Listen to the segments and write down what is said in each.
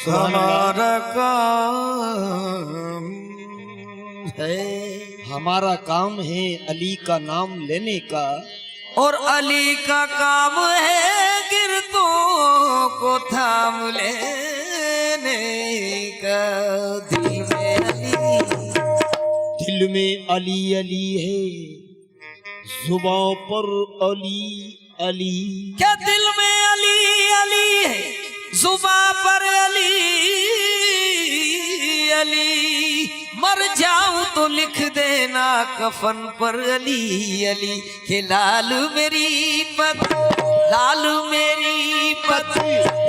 हमारा काम है, हमारा काम है अली का नाम लेने का, और अली का काम है गिरदों को थाम लेने का। दिल में अली अली है, जुबां पर अली अली। क्या दिल में अली अली है, जुबां पर अली अली। मर जाऊं तो लिख देना कफन पर अली अली। के लाल मेरी पत, लाल मेरी पत,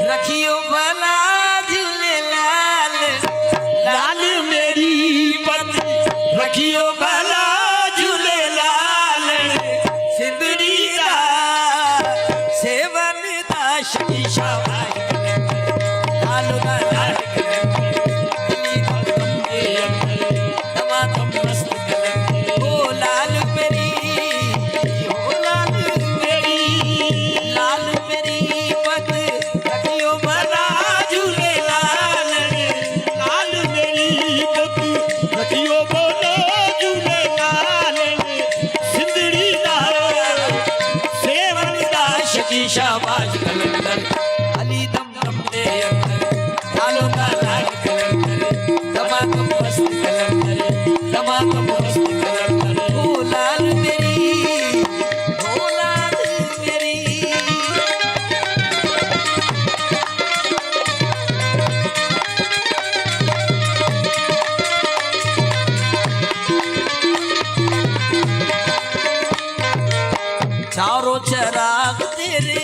रखियो भला झूले लाल। लाल मेरी पत, रखियो भला झूले लाल। सिंदड़ी दा सेवन दा शकी शाबाश। लाल दा लाल शाबाश कलंदर अली दम दम दे अंदर। लालो का लाल कलंदर, दमादम मस्त कलंदर, दमादम मस्त कलंदर। ओ लाल मेरी, ओ लाल मेरी। चारों चराग तेरे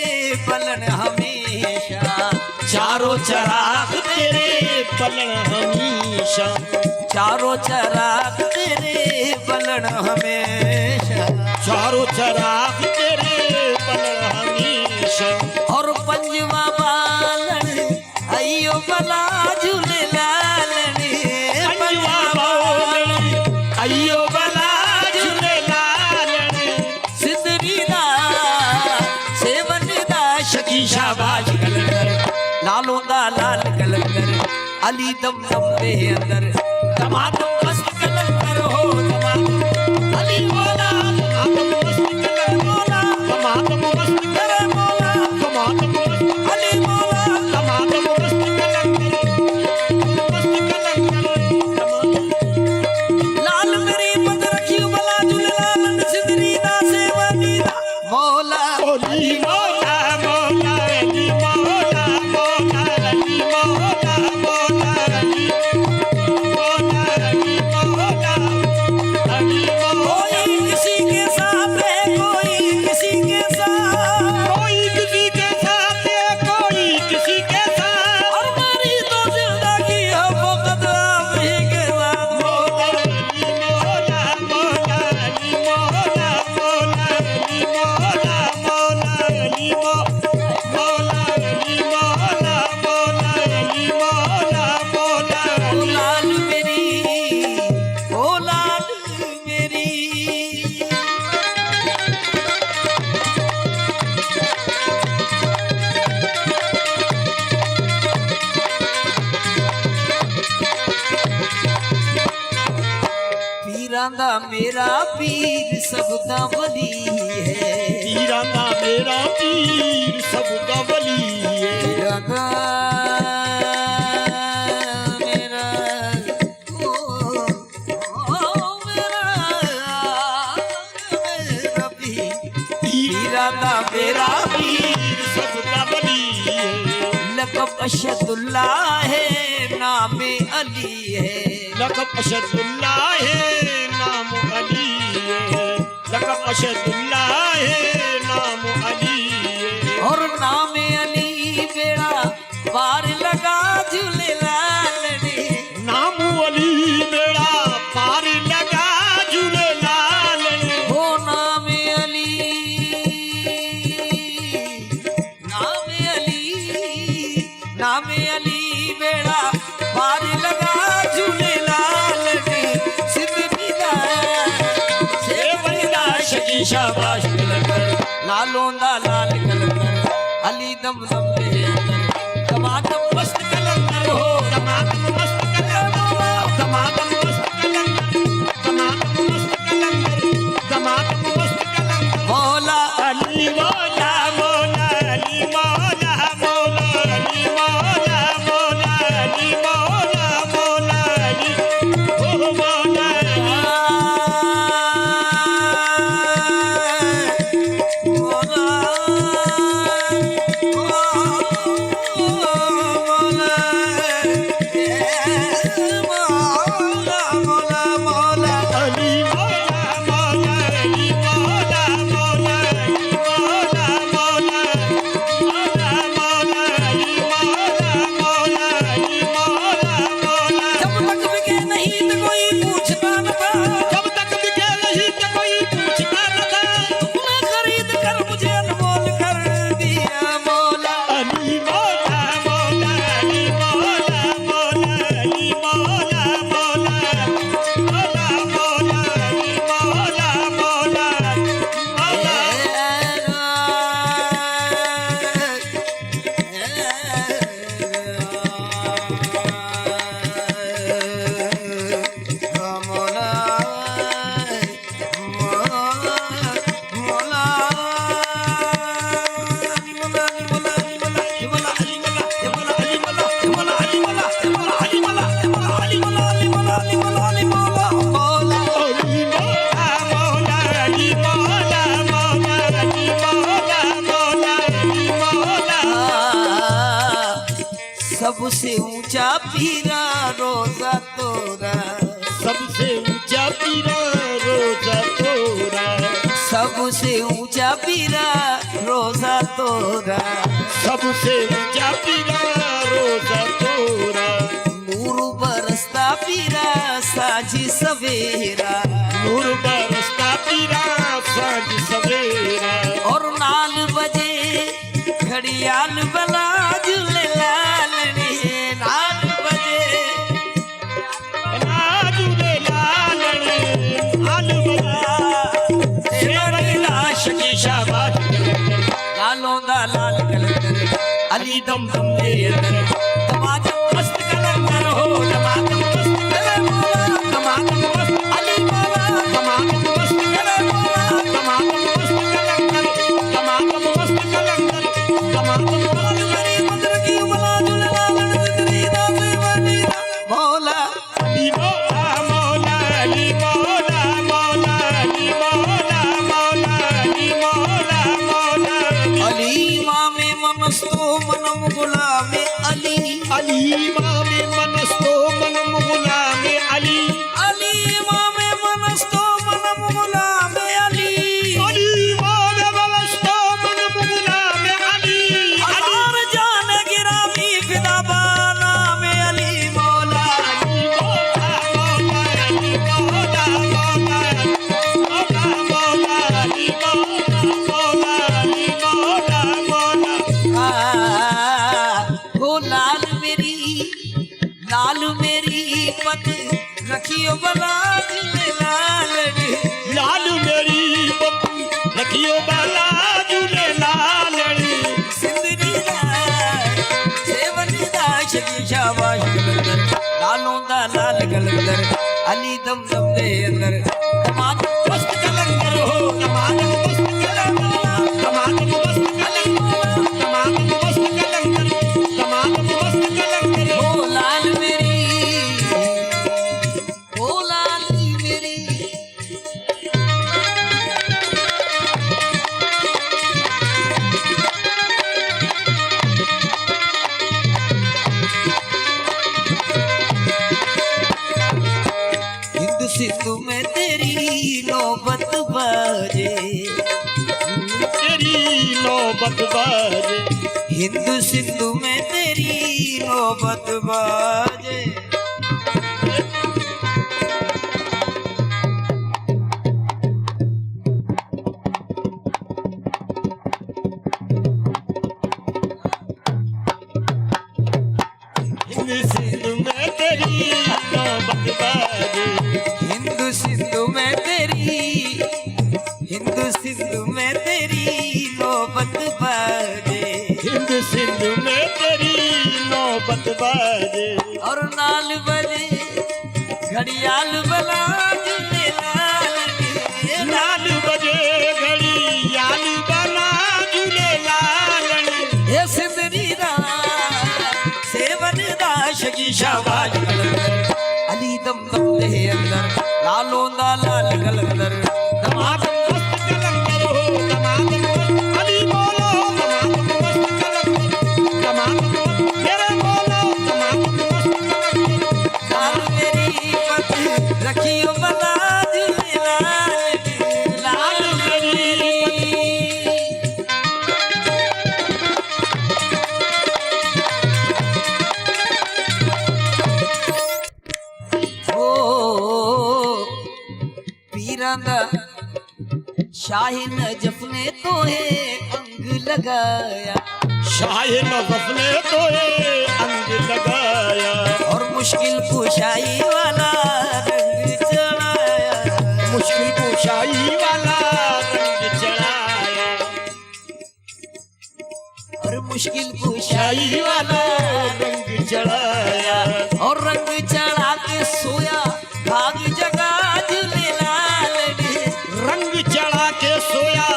बलन हमेशा, चारों चराग तेरे बलन हमेशा, चारों चराग तेरे बलन हमेशा, चारों चराग तेरे बलन हमेशा। और पंजवा बालन अयो बला झूले लालन। पंजवा बालन अयो बला झूले लालन। सिंदरी दा सेवन दा शकी शाबाश कलंदर। लालो दा लाल कलंदर अली दम दम दे अंदर। दमादम मस्त कलंदर हो दमादम अली मौला। दमादम मस्त कलंदर मौला, दमादम मस्त करे मौला, दमादम मस्त अली मौला, दमादम मस्त कलंदर, मस्त कलंदर। लाल मेरी पत रखियो भला झूले लाल। सिंदरी दा सेवनी दा मौला अली मौला, मौला अली मौला, मौला अली मौला, मौला अली मौला, अली मौला, अली मौला। कोई किसी के साथ है, कोई किसी के साथ, कोई किसी के साथ है, कोई किसी के साथ। और मेरी तो जिंदगी है फकत आप ही के साथ। मौला अली मौला, मौला अली मौला, मौला अली मौला, मौला अली मौला, अली मौला, मौला अली मौला, मौला ओ अली। लाल मेरी, ओ लाल मेरी। पीरां दा मेरा पीर सबदा वली है। पीरां दा मेरा पीर सबदा वली है। पीरां दा मेरा ओ मेरा पीर। पीरां दा मेरा पीर सबदा वली है। लक़ब अशदुल्ला है, नाम अली है। लक़ब अशदुल्ला है, नाम अली है। लक़ब अशदुल्ला है, नाम अली है। और नाम अली बेड़ा पार लगा झूले लाल ने। नाम अली बेड़ा पार लगा झूले लाल ने। हो नाम अली, नाम अली, नाम अली बेड़ा पार लगा झूले लाल ने। सिंदरी दा सेवन दा शकी शाबाश कलंदर। लालों दा लाल कलंदर अली दम दम दे अंदर। दमादम मस्त कलंदर हो सबसे ऊंचा पीरा रोजा तोरा, सबसे ऊंचा पीरा रोजा तोरा, सबसे ऊंचा पीरा रोजा तोरा, सबसे ऊंचा पीरा रोजा तोरा। नूर बरसता पीरा साझी सवेरा, नूर बरसता पीरा साँझ सवेरा। और 4 बजे घड़ियाल बला झूले लालनी, 4 बजे लाजुले लालने लाल बला सेवनी लाश की शाबाश। लालों दा लाल कलंदर अली दम दम दे अंदर, तमाम मस्त कलंदर हो, तमाम मस्त कलंदर मौला, तमाम मस्त अली मौला, तमाम मस्त कलंदर मौला, तमाम मस्त कलंदर, तमाम मस्त कलंदर, तमाम मौला मेरी मंदिर की मौला जुले लालन जिंदगी दा सेवनी दा मौला। अली मौला मौला अली मौला मौला अली मौला मौला अली मौला मौला। अली मामे मनस्तो मनम गुलामे अली, अली मामे मनस्तो मनम गुलामे अली, अली मामे मनस्तो मनम गुलामे अली, अली मामे मनस्तो मनम गुलामे अली। हजार जाने गिरामी फिदा बाना में अली मौला। अली मौला अली मौला मौला मौला मौला अली मौला अली मौला मौला। हो लाल मेरी पत रखियो बला झूले लालनी, लाल मेरी पत्नी रखियो बाला झूले लालनी। सिंदरी दा सेवनी दा शकी शाबाश कलंदर, लालों दा लाल कलंदर अली दम दम दे अंदर, तमाम मस्त कलंदर हो, तमाम मस्त कलंदर, तमाम मस्त अली मौला, तमाम मस्त कलंदर, तमाम मस्त कलंदर। हो लाल मेरी, हो लाली मेरी, हिंद सिंधु में तेरी नौबत बाजे, तेरी नौबत बाजे, हिंद सिंधु में तेरी नौबत बाजे। हिंद सिंधु में तेरी नौबत बाजे, हिंद सिंधु में तेरी, हिंद सिंधु में तेरी नौबत बाजे, हिंद सिंधु में तेरी नौबत बाजे। और 4 बजे घड़ियाल बला झूले लालनी, 4 बजे घड़ियाल बला झूले लालनी। हे सिंदरी दा सेवन दा शकी शाबाश कलंदर अली दम दम दे अंदर, लालों दा लाल कलंदर, तमाम मस्त कलंदर हो, तमाम मस्त शाह नजफ ने तो है अंग लगाया, शाह नजफ ने तो ये अंग लगाया, और मुश्किल कुशाई वाला रंग चढ़ाया, मुश्किल कुशाई वाला रंग चढ़ाया, और मुश्किल कुशाई वाला रंग चढ़ाया, और रंग चढ़ा के सोया भाग जगा झूलेलाल ने, रंग चढ़ा के सोया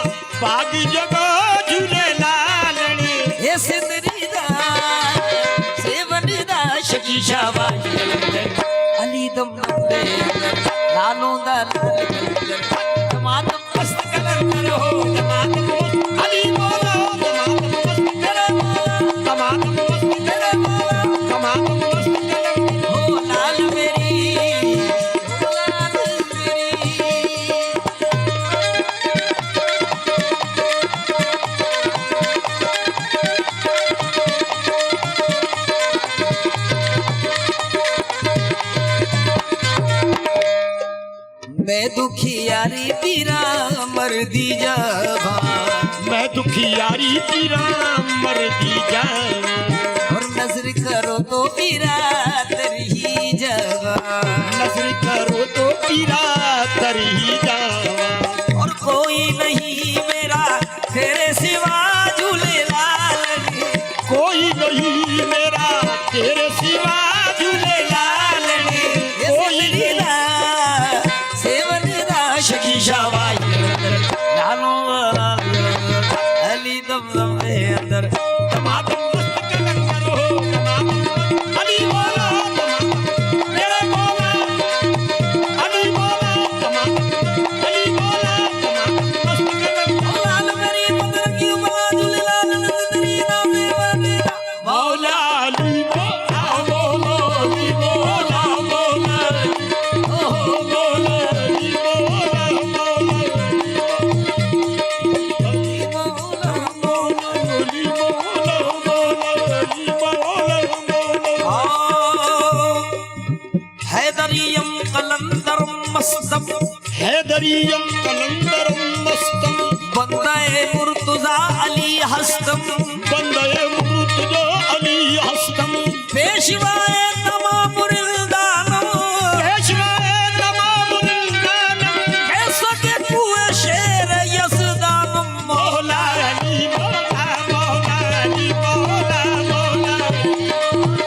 बाग जगह झूलेलाल ने, ये सिंदरी दा सेवन दा शकी शाबाश कलंदर, अली दम दे लालों दा लाल कलंदर, तमाम मस्त कलंदर हो तमाम मस्त अली मौला, तमाम मस्त तेरे मौला, तमाम मस्त कलंदर हो लाल मेरी, हो लाल मेरी। मैं दुखियारी पीरा मर्दी जबा, मैं दुखियारी पीरा मर्दी जाऊं, और नजर करो तो पीरा तरही जबा, नजर करो तो पीरा तरही जावा, और कोई नहीं मेरा तेरे सिवा झूलेलाल ने, कोई नहीं मेरा तेरे सिवा झूलेलाल ने, ये सिंदरी दा सेवन दा शकी शाबाश कलंदर, लालों वाला अली दम दम दे अंदर, तमाम मस्त कलंदर हो तमाम मस्त अली मौला, तमाम मेरे मौला अली मौला, तमाम अली मौला, तमाम मस्त कलंदर ओ लाल मेरी मंदिर की उमा झूलेलाल नंदरी नाम वाले मौला अली मौला, मौला अली मौला, मौला ओ मौला अली मौला, मौला मौला मौला अली मौला, मौला अली मौला, मौला हैदरियम कलंदर मस्तम, हैदरियम कलंदर मस्तम, बंदे मुर्तजा अली हस्तम, बंदे मुर्तजा अली हस्तम, पेशवाए तमाम रिल्दानम, पेशवाए तमाम रिल्दानम, कैसा के कुए शेर यज़दानम, मौला अली मौला, मौला अली मौला, मौला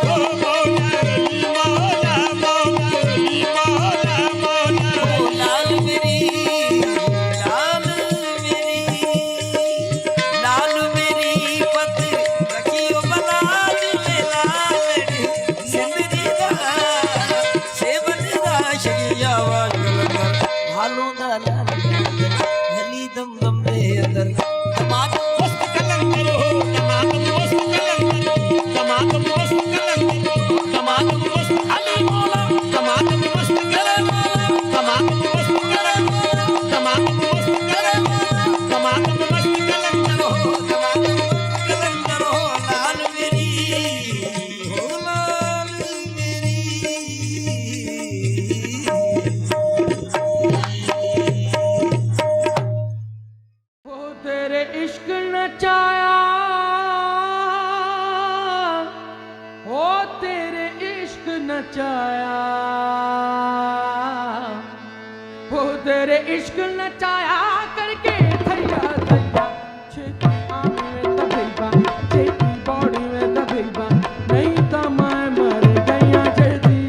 ओ मौला अली मौला, मौला अली मौला, मौला ओ लाल मेरी, लाल मेरी, लाल मेरी पत रखियो बला झूलेलाल ने, सिंदरी दा सेवन दा शकिया वाज कलंदर, लालों दा लाल कलंदर, अली दम दम दे अंदर, तमाम मस्त कलंदर हो तमाम मस्त कलंदर, तमाम मस्त कलंदर, तमाम मस्त अली मौला, तमाम मस्त कलंदर, तमाम मस्त कलंदर, तमाम मस्त कलंदर, तमाम मस्त कलंदर हो तमाम कलंदर हो लाल मेरी, हो लाल मेरी। वो तेरे इश्क नचाया, वो तेरे इश्क नचाया, वो तेरे इश्क नचाया करके थैया थैया, छेती आमी में तबीबा, छेती बॉडी में तबीबा, नहीं तो मैं मर गया जल्दी।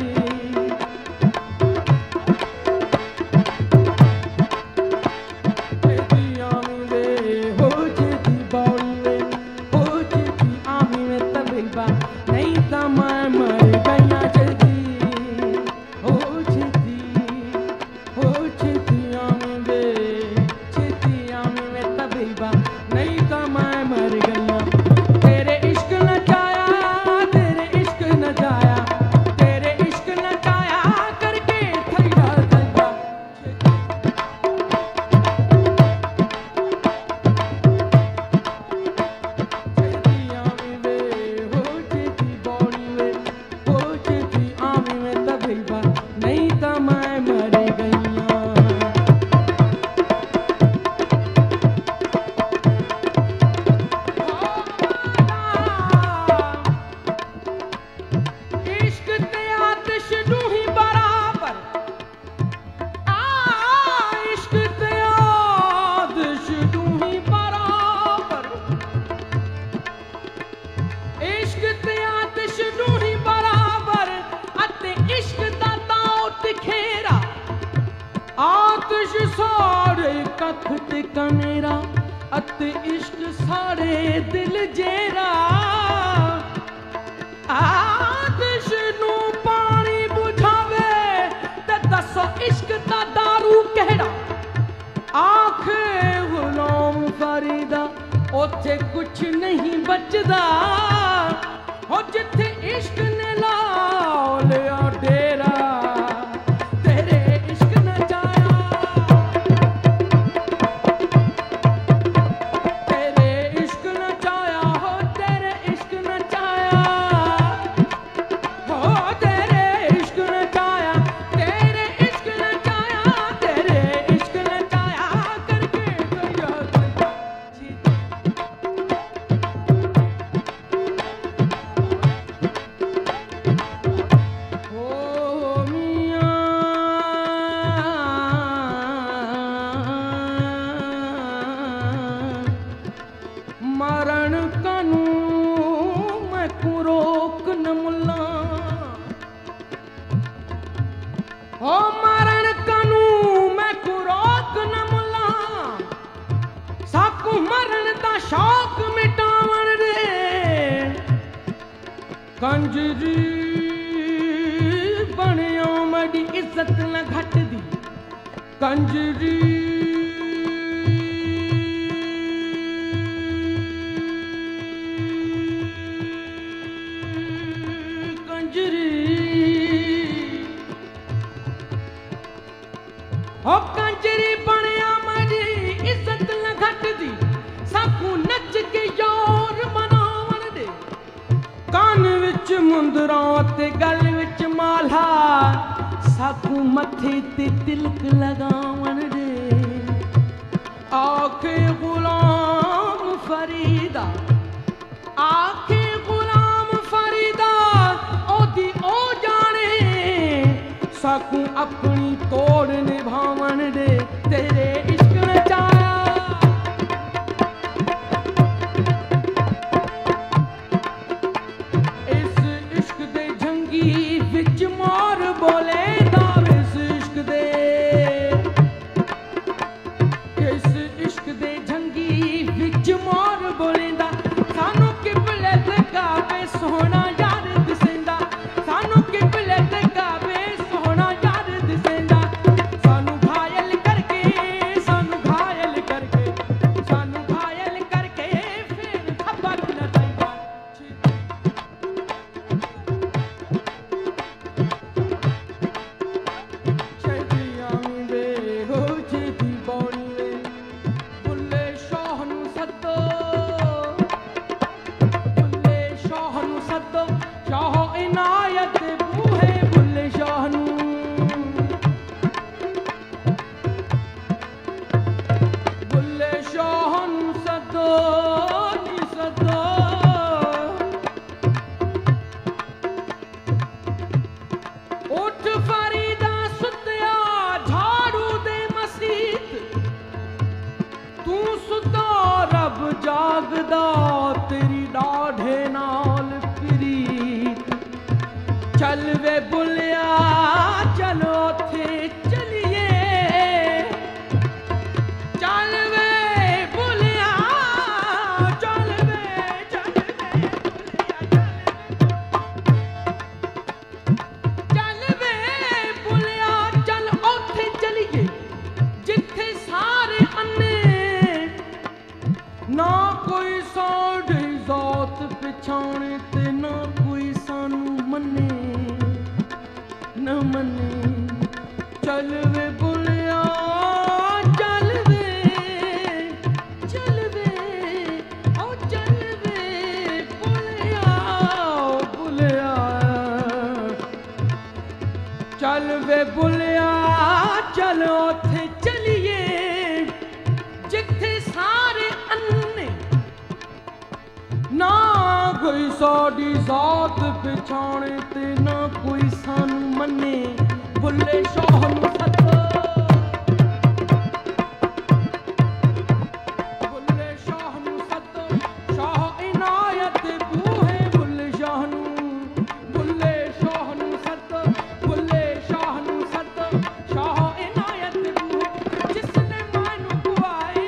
छेती आमी में हो, छेती बॉडी में हो, छेती आमी में तबीबा, नहीं तो मैं मर गया जल्दी। हो ते कनेरा अते इश्क सारे दिल जेरा आतिश नू पानी बुझावे ते दसो इश्क दा दारू केड़ा आखे गुलाम फरीदा ओथे कुछ नहीं बचदा हो जिथे इश्क ने ला लिया डेरा तेरे इश्क न जाया तेरे इश्क न जाया हो तेरे इश्क न जाया हो तेरे इश्क न जाया तेरे इश्क न जाया तेरे इश्क न जाया करके गया ओ मियां मरण कनू मैं को रोक न मुल्ला ओ मरण कनू मैं को रोक न मुल्ला साकू मरण दा शौक मिटावण दे कंजरी बनियो मडी इज्जत न घट दी कंजरी कंजरी ओ कंजरी बनिया मडी इज्जत न घट दी साकू नच के यार मनावण दे कान विच मुंदरां ते गल विच माला साकू मथे ते तिलक लगावण दे आखे गुलाम फरीदा आखे गुलाम फरीदा ओदी ओ जाने साकू अपनी तोड़ निभावण दे तेरे इश्क न जाया इस इश्क दे जंगी विच मार बोले इस इश्क दे जंगी विच मार बोलेंदा सानू किबले ते काबे सोहना यार दिसेंदा सानू किबले ते काबे सोहना यार दिसेंदा सानू घायल करके सानू घायल करके सानू घायल करके फिर खबर न दैदा छेतियां वे हो छेती बौनी वे बुल्ले शाह नू सद्दो बुल्ले शाह नू सद्दो शाह इनायत बूहे बुल्ले शाह नू बुल्ले शाह नू सद्दो नी सद्दो उठ फरीदा सुत्या झाड़ू दे मसीत तू सुता रब जागदा तेरी डाढ़े नाल प्रीत चल वे बुलिया चलो थे चलिए चल वे बुलिया चल वे चल वे बुलिया चल ओथे चलिए जिथे सारे अन्ने ना कोई साढ़े जात पिछाणे ते ना कोई सानू मन्ने न मन्ने चल वे बुलिया चल वे ओ चल वे बुलिया चल वे बुलिया चल ओथे चलिए जिथे सारे अन्ने ना कोई साड़ी जात पिछाणे ते ना कोई सानू मन्ने बुल्ले शाह नू सद्दो बुल्ले शाह नू सद्दो शाह इनायत बूहे बुल्ले शाह नू सद्दो बुल्ले शाह नू सद्दो शाह इनायत बूहे जिसने मानू बुआई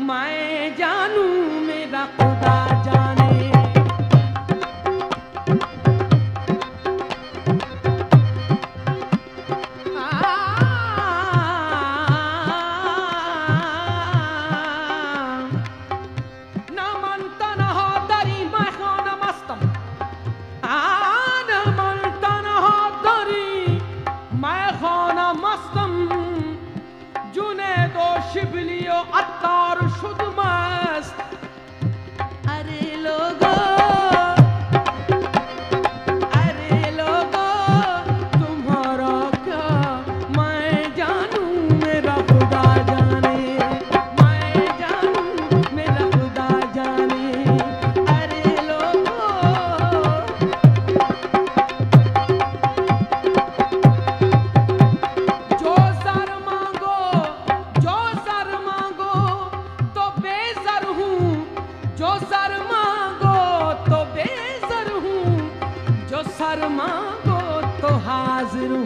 मैं जानू मेरा खुदा जाने। शिबलियो अत्तार शुद्ध मस्त। अरे लोगो तुम्हारा क्या मैं जानू मेरा खुदा जाने। मैं जानू मेरा खुदा जाने। अरे लोगो जो सर मांगो तो बेसर हूँ। जो सर मांगो तो बेसर हूँ। जो सर मांगो तो हाजिर हूँ।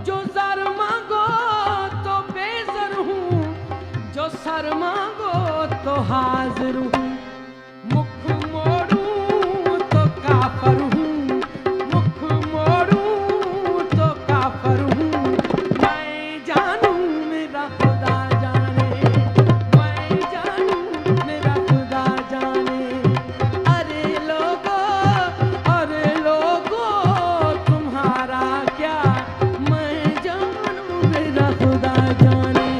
जो सर मांगो तो बेसर हूँ। जो सर मांगो तो हाजिर हूँ। मुख मोड़ूं तो काफर हूँ। मुख मोड़ूं तो काफर हूँ। मैं जानू मेरा खुदा जाने। मैं जानू मेरा खुदा जाने। अरे लोगो तुम्हारा क्या मैं जानू मेरा खुदा जाने।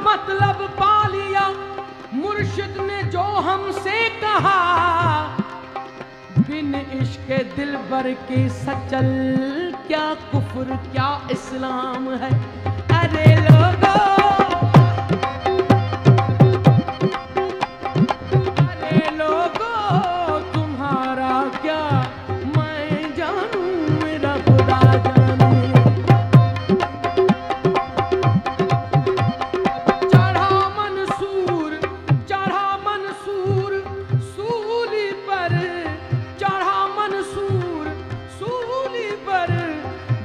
मतलब पा लिया मुर्शिद ने जो हमसे कहा। बिन इश्क दिलबर के सचल क्या कुफ्र क्या इस्लाम है। अरे लोगो तुम्हारा क्या मैं जानू मेरा खुदा जाने।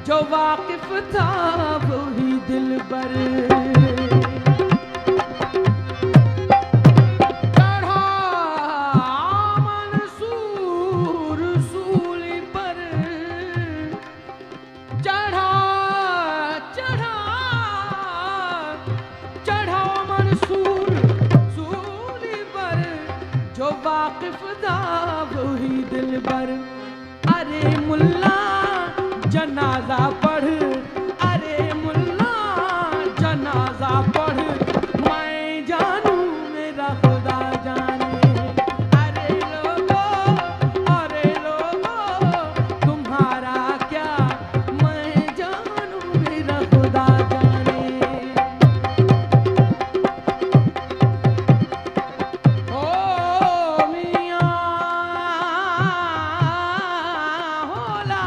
जो वाकिफ था वही दिलबर। चढ़ा मंसूर सूली पर। चढ़ा मंसूर सूली पर। जो वाकिफ था वही दिलबर। अरे मुल्ला जनाजा पढ़। अरे मुल्ला जनाजा पढ़। मैं जानू मेरा खुदा जाने। अरे लोगो तुम्हारा क्या मैं जानू मेरा खुदा जाने। ओ मियां होला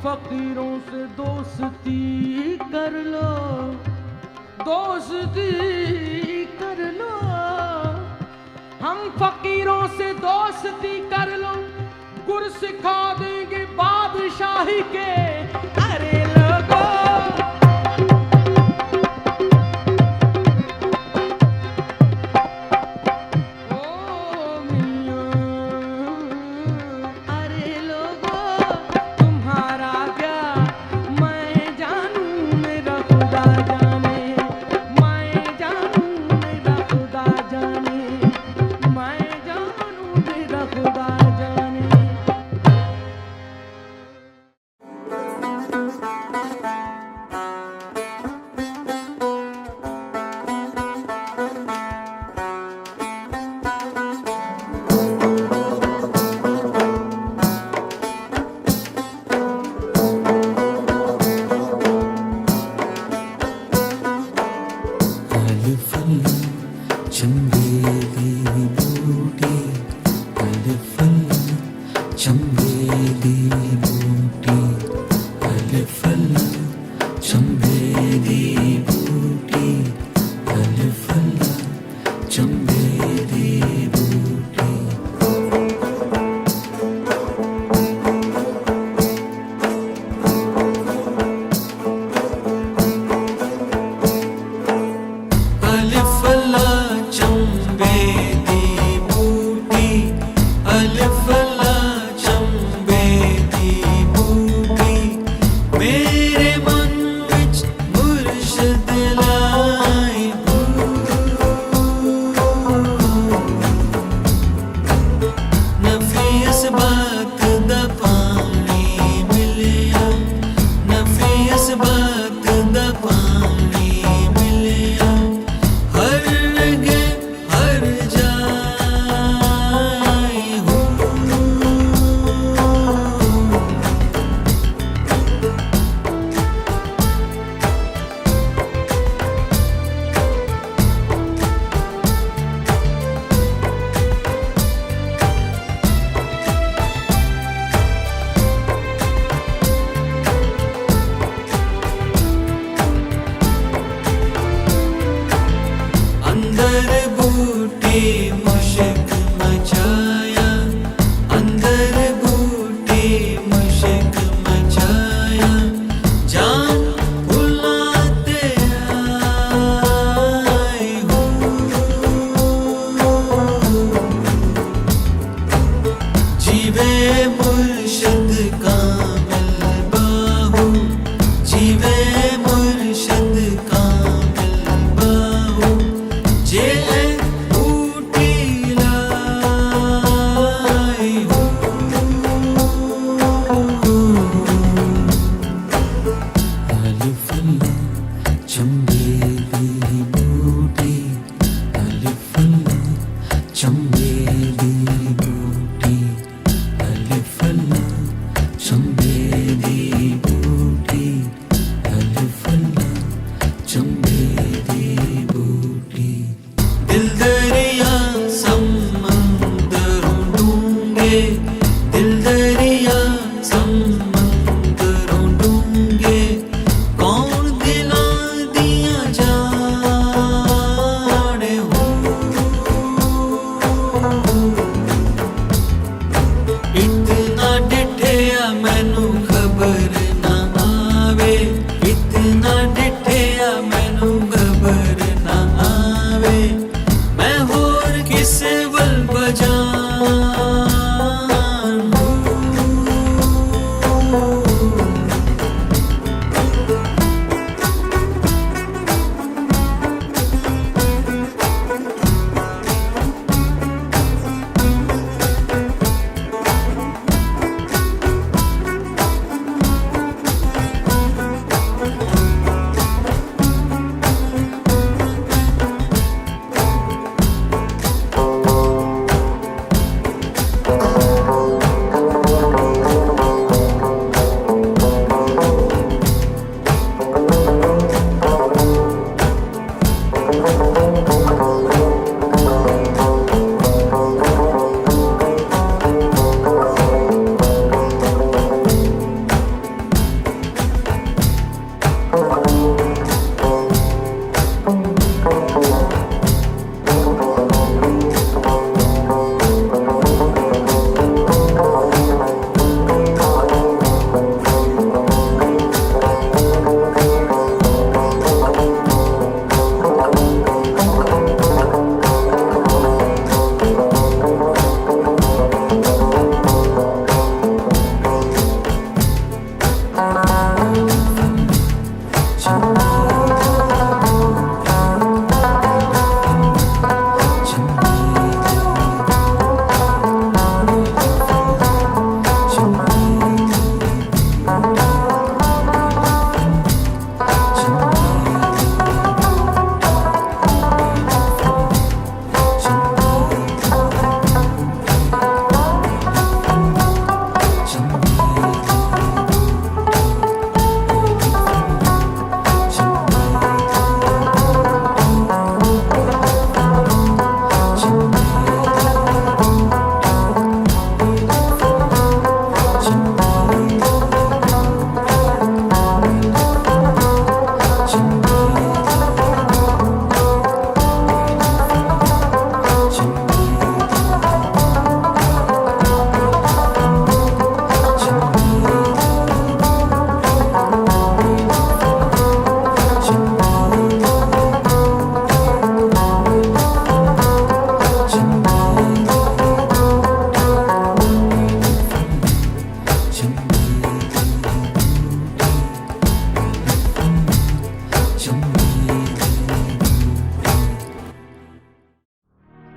फकीरों से दोस्ती कर लो, दोस्ती कर लो। फकीरों से दोस्ती कर लो, गुर सिखा देंगे बादशाही के। अरे लोगों,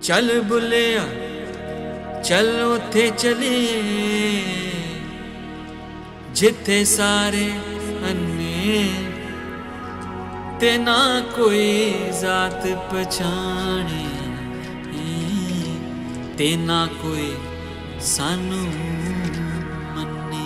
चल बुलिया चल उथे चलिए जिथे सारे अन्ने ते ना कोई जात पछाणे ते ना कोई सानू मन्ने।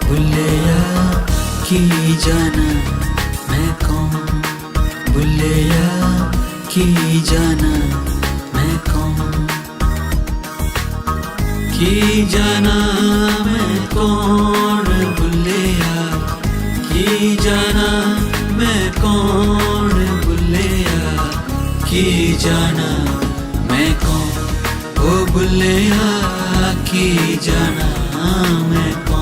बुलिया की जाना मैं कौन, बुलिया की जाना मैं कौन, की जाना मैं कौन, बुलिया की जाना मैं कौन, बुलिया की जाना मैं कौन, ओ बुलिया की जाना मैं कौन।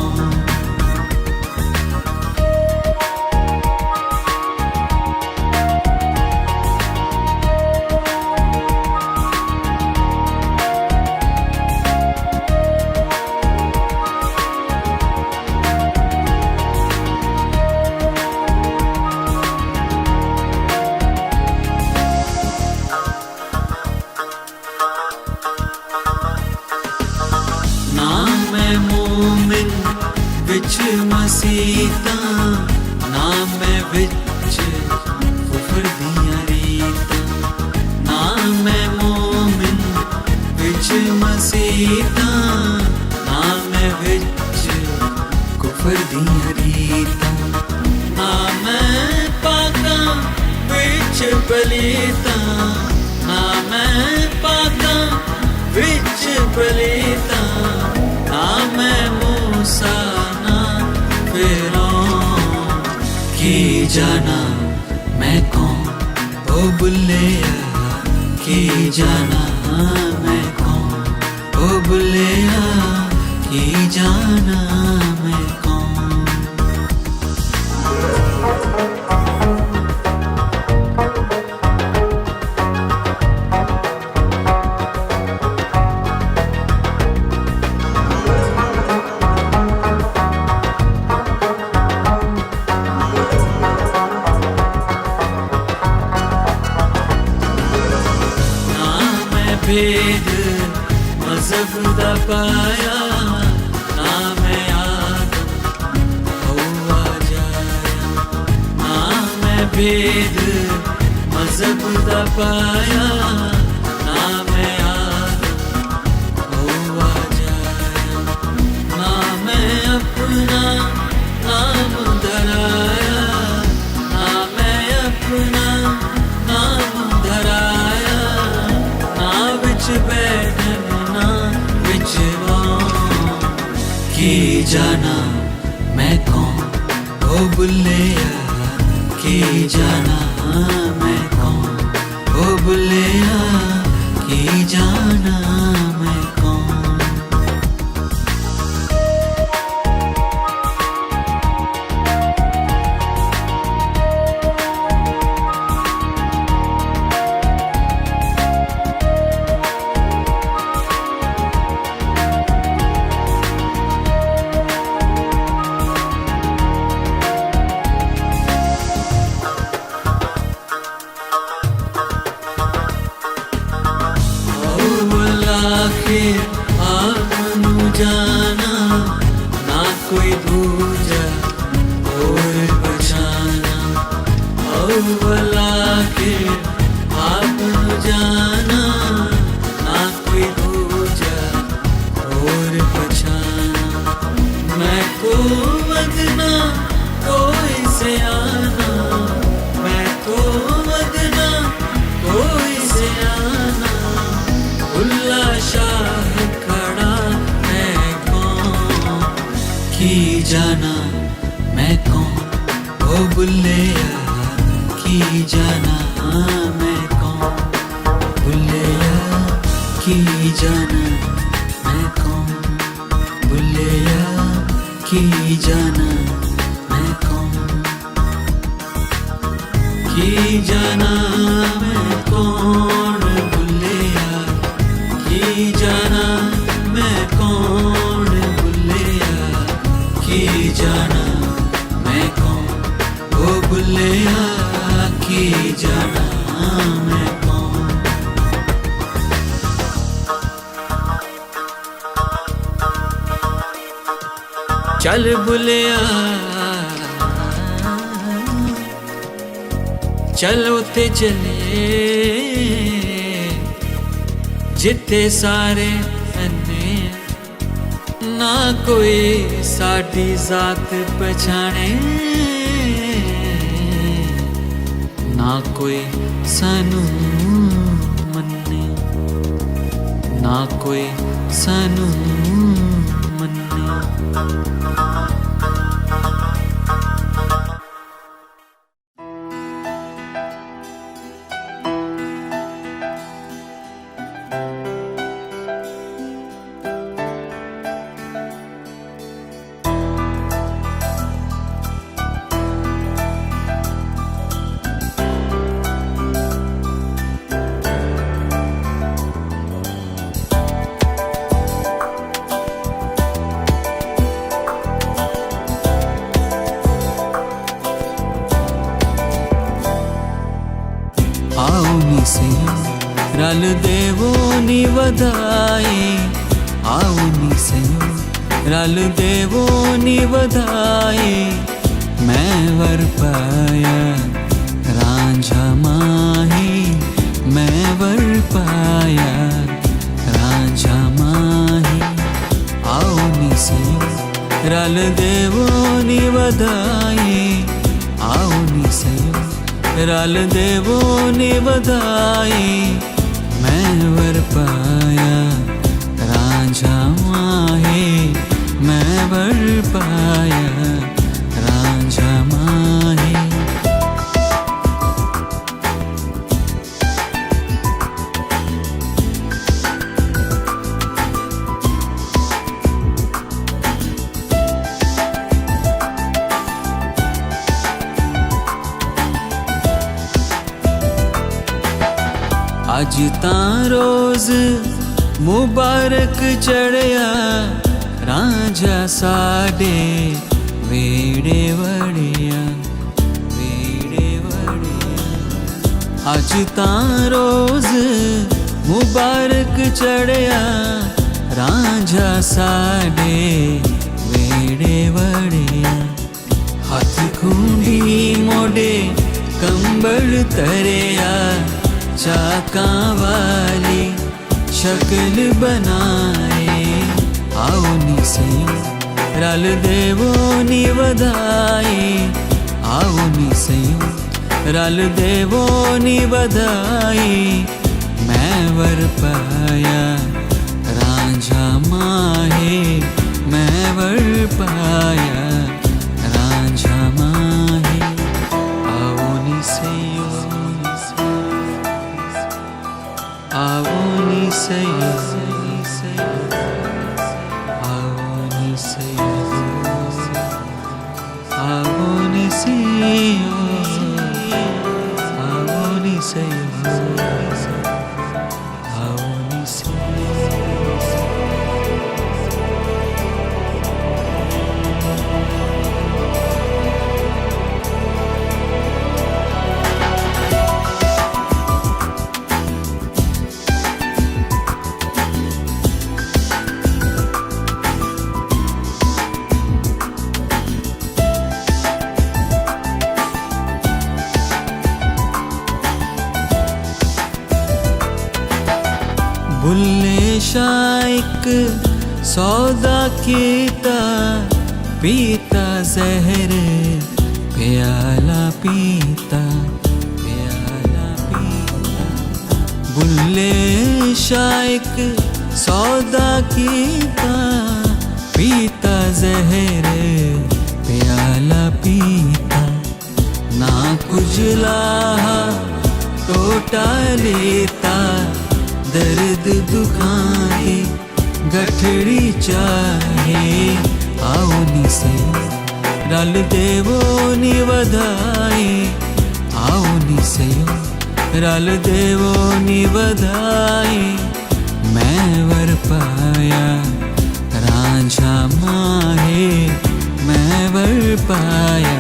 विच मसीता ना मैं विच कुफर दियां रीतां, ना मैं मोमिन विच मसीता ना मैं विच कुफर दियां रीतां, ना मैं पाका विच पलीता, ना मैं पाका विच पलीता, ना मैं मूसा की जाना मैं कौन, ओ बुलिया की जाना मैं कौन, ओ बुलिया की जाना मैं कौन। भेद मजहब दा पाया ना मैं आदम हवा जाया, ना मैं भेद मजहब दा पाया ना मैं आदम हवा जाया, ना मैं अपना नाम धराया, ना मैं अपना नाम धराया, विच बैठना विच की जाना मैं कौन, ओ बुलिया की जाना मैं कौन, ओ बुलिया की जाना मैं कौन। आपनु जाना ना कोई दूजा और बचाना, अव्वला के आपनु जाना ना कोई दूजा और बचाना, मैं को वदना कोई से आना, मैं को वदना कोई से आना, उल्ला शाह खड़ा है कौन, की जाना मैं कौन, ओ बुलिया की जाना मैं कौन भुलिया, की जाना मैं कौन भुलिया, की जाना मैं कौन, ओ भुलिया की जाना मैं कौन। चल भुलिया चल उते चले जिथे सारे अन्ने, ना कोई साडी जात पछाणे, ना कोई सानू मन्ने, ना कोई सानू मन्ने। आओ नी सही रल देवो नी वधाई, आओ नी सही रल देवो नी वधाई। मैं वर पाया रांझा माही, मैं वर पाया रांझा माही। आओ नी सही रल देवो नी वधाई, आओ नी सही रल देवो नी वधाई। मैं वर पाया रांझा माही, मैं वर पाया रांझा माही। अज तां रोज मुबारक चढ़िया, रांझा साडे वेड़े वड़िया, वेड़े वड़िया। अज तां रोज मुबारक चढ़िया, रांझा साडे वेड़े वड़िया। हथ खूंडी मोड़े कंबल तरिया, चाकां वाली शक्ल बनाए। आओ नी सही रल देवो नी वधाई, आओ नी सही रल देवो नी वधाई। मैं वर पाया रांझा माही, मैं वर पाया रांझा माही। आओ नी सही आओ नी सही, आओ नी सही, आओ नी सही, आओ नी सही, आओ नी सही। बुल्ले शाह एक सौदा कीता, पीता जहर प्याला पीता, प्याला पीता। बुल्ले शाह एक सौदा कीता, पीता जहर प्याला पीता। ना कुछ लाहा टोटा लेता, दर्द दुखाए गठड़ी चाहे। आओ नी सही रल देवो नी वधाई, आओ नी रल देवो नी बधाई मैं वर पाया रांझा माहे मैं वर पाया